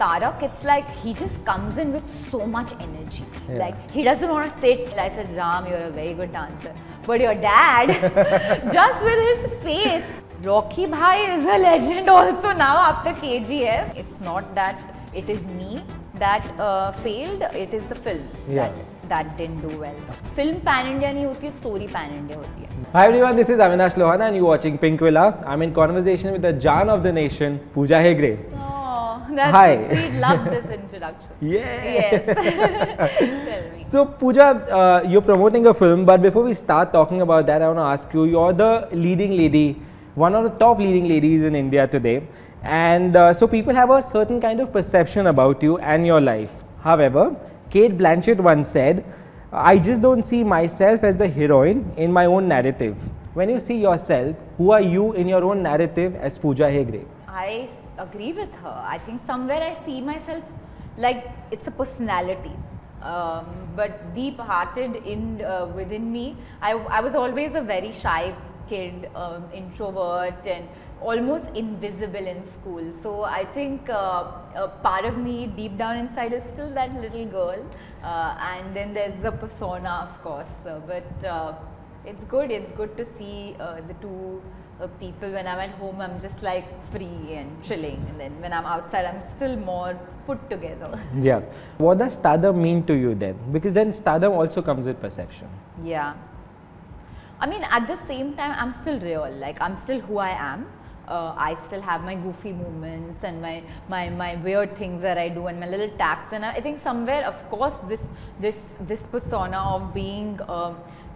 Tarak, it's like he just comes in with so much energy. Like he doesn't want to sit. I said, Ram, you're a very good dancer. But your dad, just with his face. Rocky Bhai is a legend also now after KGF. It's not that it is me that failed, it is the film that didn't do well. Film pan-India nahi hoti hai, story pan-India hoti hai. Hi everyone, this is Avinash Lohana and you're watching Pinkvilla. I'm in conversation with the Jaan of the nation, Pooja Hegde. Oh, that's so sweet. Love this introduction. Yes. Tell me. So Pooja, you're promoting a film, but before we start talking about that, I want to ask you, you're the leading lady, one of the top leading ladies in India today. And so people have a certain kind of perception about you and your life. However, Kate Blanchett once said, I just don't see myself as the heroine in my own narrative. When you see yourself, who are you in your own narrative as Pooja Hegde? I agree with her. I think somewhere I see myself like it's a personality. But deep-hearted within me, I was always a very shy kid, introvert and almost invisible in school. So I think a part of me deep down inside is still that little girl, and then there's the persona, of course. But it's good to see the two people. When I'm at home, I'm just like free and chilling, and then when I'm outside, I'm still more put together. Yeah. What does stardom mean to you then? Because then stardom also comes with perception. Yeah. I mean, at the same time, I'm still real. Like, I'm still who I am. I still have my goofy moments and my weird things that I do and my little tacks. And I think somewhere, of course, this persona of being,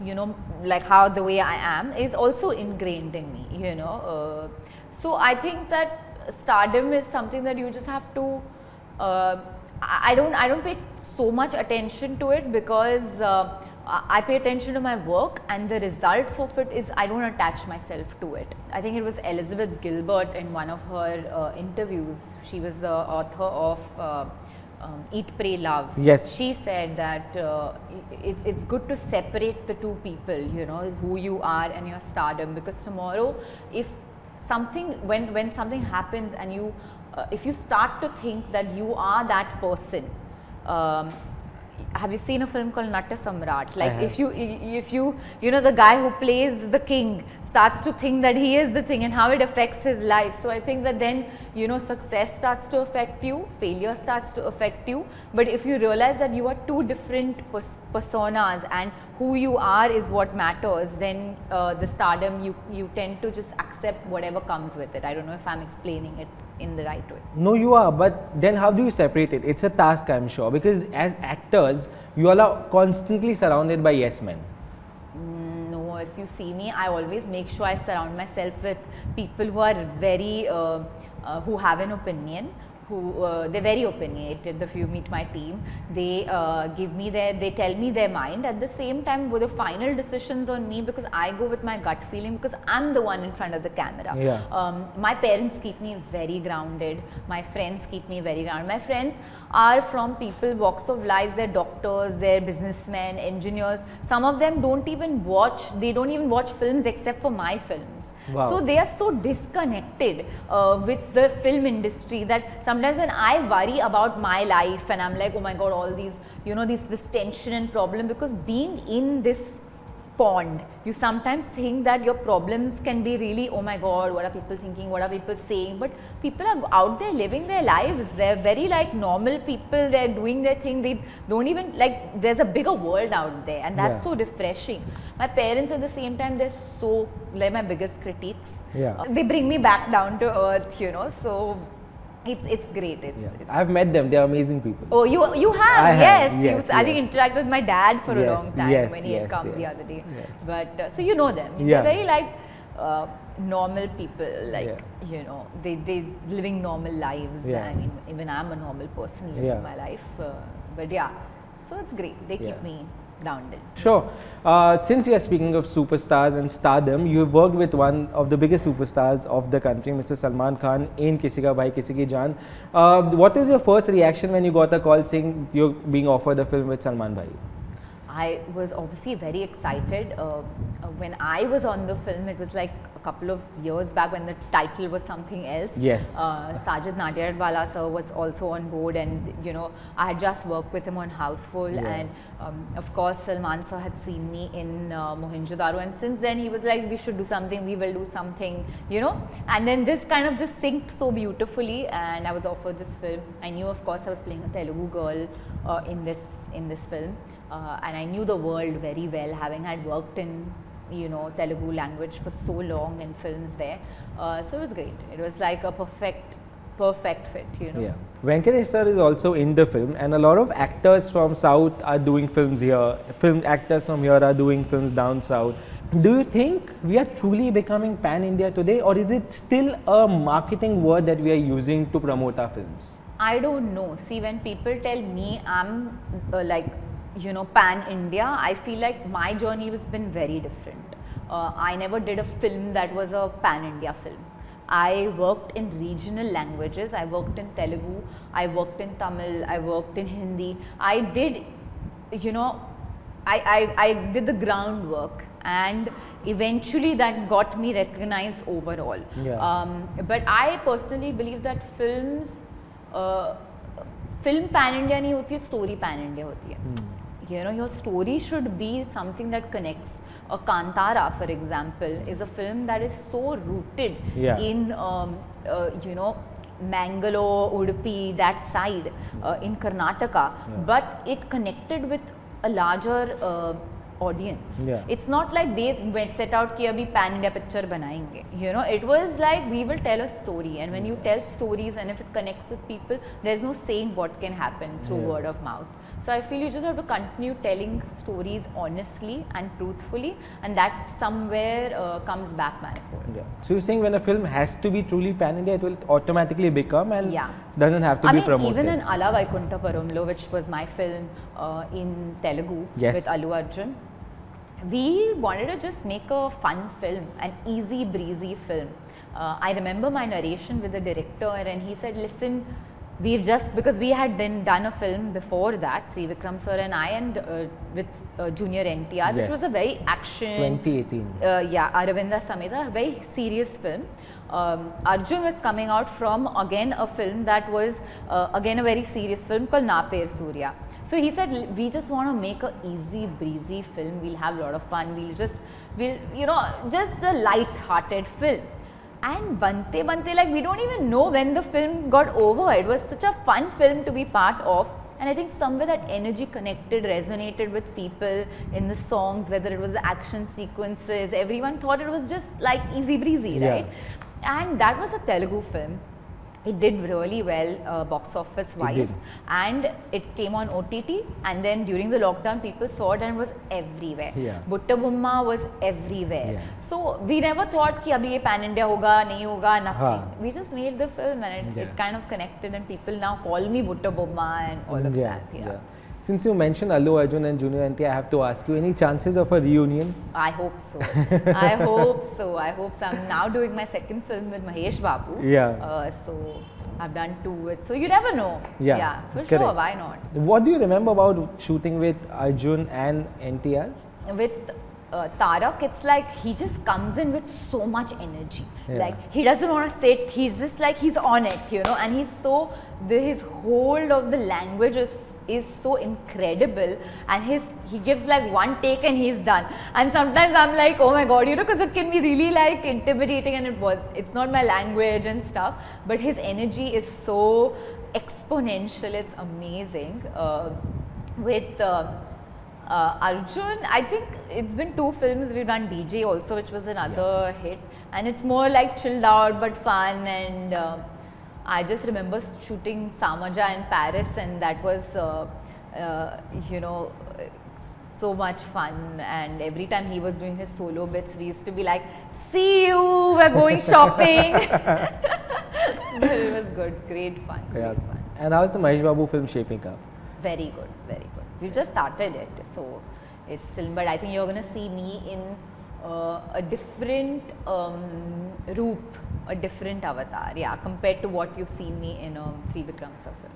you know, like how the way I am is also ingrained in me. You know, so I think that stardom is something that you just have to. I don't pay so much attention to it because. I pay attention to my work, and the results of it is I don't attach myself to it. I think it was Elizabeth Gilbert in one of her interviews. She was the author of Eat, Pray, Love. Yes. She said that it's good to separate the two people, you know, who you are and your stardom, because tomorrow, if something, when something happens and you, if you start to think that you are that person, have you seen a film called Natta Samrat? Like if you know, the guy who plays the king starts to think that he is the thing and how it affects his life. So I think that then, you know, success starts to affect you, failure starts to affect you. But if you realize that you are two different personas and who you are is what matters, then the stardom, you tend to just accept whatever comes with it. I don't know if I'm explaining it in the right way. No, you are, but then how do you separate it? It's a task, I'm sure, because as actors, you all are constantly surrounded by yes men. No, if you see me, I always make sure I surround myself with people who are very, who have an opinion, who they're very opinionated. If you meet my team, they they tell me their mind. At the same time, with the final decisions on me, because I go with my gut feeling, because I'm the one in front of the camera. Yeah. My parents keep me very grounded. My friends keep me very grounded. My friends are from people, walks of life. They're doctors, they're businessmen, engineers. Some of them don't even watch films except for my films. Wow. So they are so disconnected with the film industry that sometimes when I worry about my life and I'm like, oh my God, all these, you know, this tension and problem, because being in this pond, you sometimes think that your problems can be really, oh my God, what are people thinking, what are people saying? But people are out there living their lives. They're very like normal people. They're doing their thing. They don't even like, there's a bigger world out there, and that's so refreshing. My parents at the same time, they're so like my biggest critiques. Yeah. They bring me back down to earth, you know, so it's great. It's I've met them. They're amazing people. Oh, you have? Yes. I think interacted with my dad for a long time when he had come the other day. Yes. But so you know them. They're very like normal people, like you know, they living normal lives. I mean, even I'm a normal person living my life. But yeah, so it's great. They keep me grounded. Sure. Since we are speaking of superstars and stardom, you have worked with one of the biggest superstars of the country, Mr. Salman Khan, in Kisi Ka Bhai, Kisi Ki Jaan. What was your first reaction when you got a call saying you're being offered a film with Salman Bhai? I was obviously very excited. When I was on the film, it was like couple of years back when the title was something else. Yes. Sajid Nadiadwala sir was also on board, and you know, I had just worked with him on Houseful, and of course Salman sir had seen me in Mohenjo-daro, and since then he was like, we should do something, we will do something, you know, and then this kind of just synced so beautifully, and I was offered this film. I knew, of course, I was playing a Telugu girl in this film, and I knew the world very well, having had worked in, you know, Telugu language for so long in films there. So it was great. It was like a perfect fit, you know. Yeah. Venkatesh sir is also in the film, and a lot of actors from South are doing films here. Film actors from here are doing films down South. Do you think we are truly becoming pan-India today, or is it still a marketing word that we are using to promote our films? I don't know. See, when people tell me I'm like, you know, pan-India, I feel like my journey has been very different. I never did a film that was a pan-India film. I worked in regional languages. I worked in Telugu, I worked in Tamil, I worked in Hindi. I did, you know, I did the groundwork, and eventually that got me recognized overall. But I personally believe that film pan-India नहीं होती, story pan-India होती है. You know, your story should be something that connects. Kantara, for example, is a film that is so rooted in, you know, Mangalore, Udupi, that side, in Karnataka, but it connected with a larger audience. It's not like they went set out कि अभी pan India picture बनाएंगे. You know, it was like we will tell a story, and when you tell stories and if it connects with people, there's no saying what can happen through word of mouth. So I feel you just have to continue telling stories honestly and truthfully, and that somewhere comes back manifold. So you're saying when a film has to be truly pan India, it will automatically become, and doesn't have to be promoted. Even in Ala Vaikunta Parumlo, which was my film in Telugu with Allu Arjun, we wanted to just make a fun film, an easy breezy film. I remember my narration with the director, and he said, listen, we've just, because we had then done a film before that, Trivikram sir and I, and with Junior NTR, which was a very action, 2018. Aravinda Sameda, a very serious film. Arjun was coming out from again a film that was again a very serious film called Na Per Surya. So he said, we just want to make a easy breezy film, we'll have a lot of fun, we'll you know, just a light-hearted film. And Bante, like we don't even know when the film got over. It was such a fun film to be part of, and I think somewhere that energy connected, resonated with people in the songs, whether it was the action sequences, everyone thought it was just like easy breezy, right? And that was a Telugu film. It did really well box office wise, and it came on OTT, and then during the lockdown people saw it and it was everywhere. Butta Bumma was everywhere. So we never thought कि अभी ये pan India होगा, नहीं होगा, nothing. We just made the film, and it kind of connected, and people now call me Butta Bumma and all of that. Since you mentioned Allu Arjun and Junior NTR, I have to ask you, any chances of a reunion? I hope so. I hope so. I hope so. I'm now doing my second film with Mahesh Babu. So I've done 2 with, so you never know. For sure, why not? What do you remember about shooting with Arjun and NTR? With Tarak, it's like he just comes in with so much energy. Like he doesn't want to sit, he's just like, he's on it, you know, and he's so, his hold of the language is so incredible, and he gives like one take and he's done. And sometimes I'm like, oh my god, you know, because it can be really like intimidating, and it's not my language and stuff, but his energy is so exponential, it's amazing. With Arjun, I think it's been 2 films. We've done DJ also, which was another hit, and it's more like chilled out but fun. And I just remember shooting Samaja in Paris, and that was you know, so much fun. And every time he was doing his solo bits, we used to be like, see you, we're going shopping. But it was good, great fun, great fun. And how's the Mahesh Babu film shaping up? Very good, very good. We've just started it, so it's still, but I think you're going to see me in a different roop, a different avatar, compared to what you've seen me in a Trivikram sir film.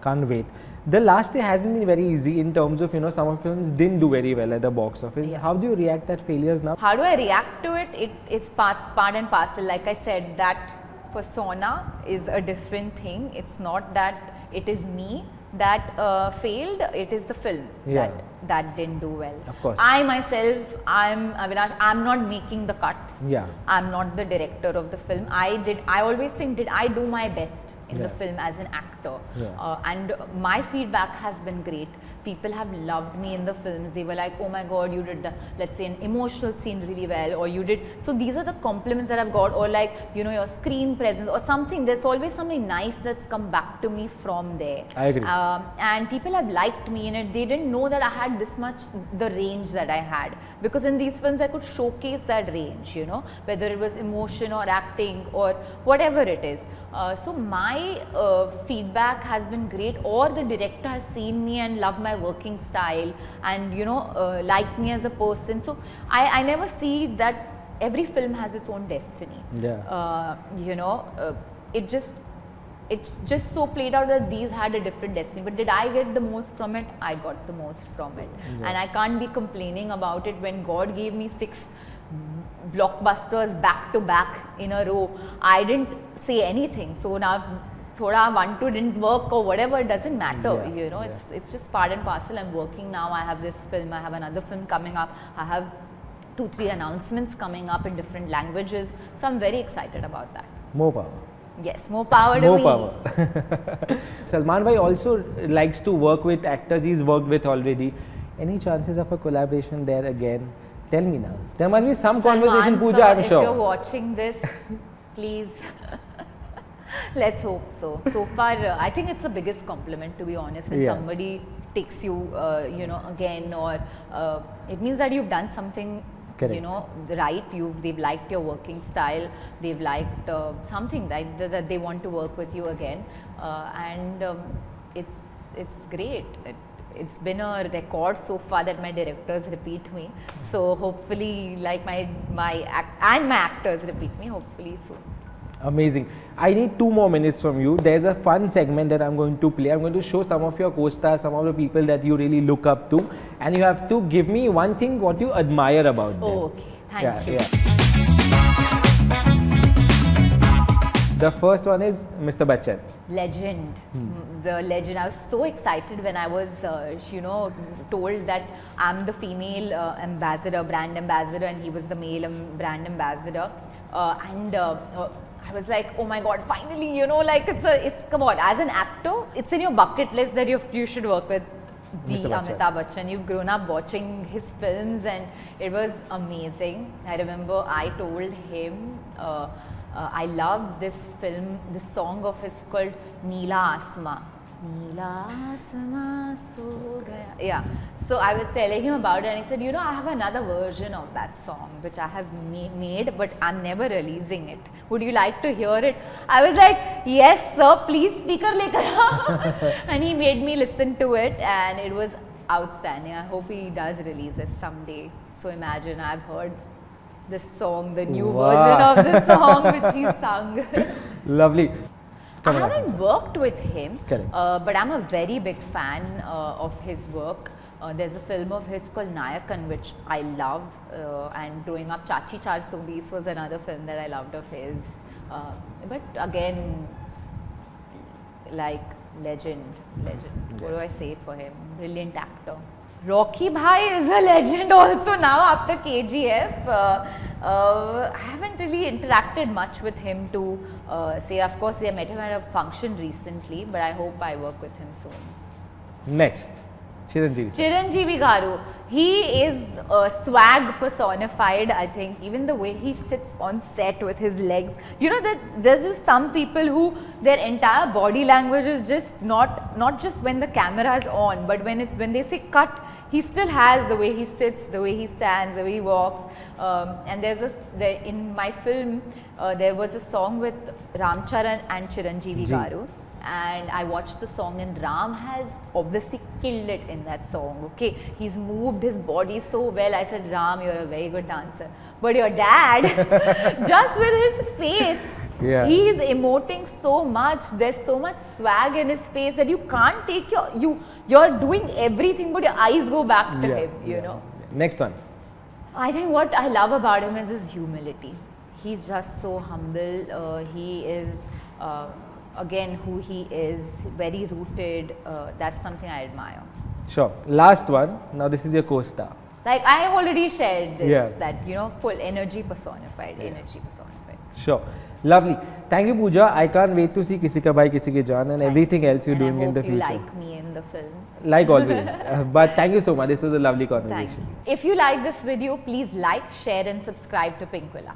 Can't wait. The last year hasn't been very easy in terms of, you know, some of films didn't do very well at the box office. Yeah. How do you react at failures now? How do I react to it? It's part and parcel. Like I said, that persona is a different thing. It's not that it is me that failed, it is the film that didn't do well. Of course. I myself, I'm Avinash, I'm not making the cuts. Yeah. I'm not the director of the film. I always think, did I do my best in the film as an actor? Yeah. And my feedback has been great. People have loved me in the films. They were like, oh my god, you did the, let's say, an emotional scene really well, or you did. So these are the compliments that I've got, or like, you know, your screen presence or something. There's always something nice that's come back to me from there. I agree. And people have liked me in it. They didn't know that I had this much, the range that I had, because in these films I could showcase that range, you know, whether it was emotion or acting or whatever it is. So my feedback has been great, or the director has seen me and loved my working style and, you know, liked me as a person. So I never see that every film has its own destiny. Yeah. You know, it's just so played out that these had a different destiny. But did I get the most from it? I got the most from it. Yeah. And I can't be complaining about it when God gave me 6 blockbusters back to back in a row. I didn't say anything. So now thoda 1-2 didn't work or whatever, it doesn't matter. Yeah, You know, it's just part and parcel. I'm working now. I have this film, I have another film coming up, I have 2-3 announcements coming up in different languages. So I'm very excited about that. More power. Yes, more power to More me. power. Salman Bhai also likes to work with actors he's worked with already. Any chances of a collaboration there again? Tell me now. There must be some conversation, Salman, Pooja, sir, I'm if sure. you're watching this, please, let's hope so. So far, I think it's the biggest compliment, to be honest, when somebody takes you, you know, again, or it means that you've done something. Correct. You know, right, they've liked your working style, they've liked something that they want to work with you again, and it's great. It's been a record so far that my directors repeat me. So hopefully, like my actors repeat me, hopefully soon. Amazing. I need 2 more minutes from you. There's a fun segment that I'm going to play. I'm going to show some of your co-stars, some of the people that you really look up to, and you have to give me one thing what you admire about them. Oh, okay, thank you. Yeah. The first one is Mr. Bachchan. Legend, the legend. I was so excited when I was, you know, told that I'm the female ambassador, brand ambassador, and he was the male brand ambassador. I was like, oh my god, finally, you know, like it's come on, as an actor, it's in your bucket list that you should work with the Amitabh Bachchan. You've grown up watching his films and it was amazing. I remember I told him, I love this film, this song of his called Neela Asma. Neela Asma so gaya. Yeah. So I was telling him about it and he said, you know, I have another version of that song which I have made, but I'm never releasing it. Would you like to hear it? I was like, yes sir, please speaker lekar aao. And he made me listen to it and it was outstanding. I hope he does release it someday. So imagine, I've heard this song, the new version of this song which he sung. Lovely. I haven't worked with him, Correct. But I'm a very big fan of his work. There's a film of his called Nayakan which I love, and growing up Chachi Char Subis was another film that I loved of his. But again, like legend. What do I say for him? Brilliant actor. Rocky Bhai is a legend also now after KGF. I haven't really interacted much with him to say, of course I met him at a function recently, but I hope I work with him soon. Next, Chiranjeevi Garu. He is swag personified, I think. Even the way he sits on set with his legs. You know that there's just some people who their entire body language is just not just when the camera is on, but when they say cut, he still has the way he sits, the way he stands, the way he walks. And in my film, there was a song with Ramcharan and Chiranjeevi Garu. and I watched the song, and Ram has obviously killed it in that song. Okay, he's moved his body so well. I said, Ram, you're a very good dancer. But your dad, just with his face, he is emoting so much. There's so much swag in his face that you can't take you're doing everything, but your eyes go back to him. You know. Next one. I think what I love about him is his humility. He's just so humble. He is. Again, who he is, very rooted. That's something I admire. Sure. Last one. Now this is your co-star. Like I already shared this, that you know, full energy personified, energy personified. Sure. Lovely. Thank you, Pooja. I can't wait to see Kisi Ka Bhai, Kisi Ki Jaan and everything else you're doing in the future. I hope you like me in the film. Like always. But thank you so much. This was a lovely conversation. Thank you. If you like this video, please like, share and subscribe to Pinkvilla.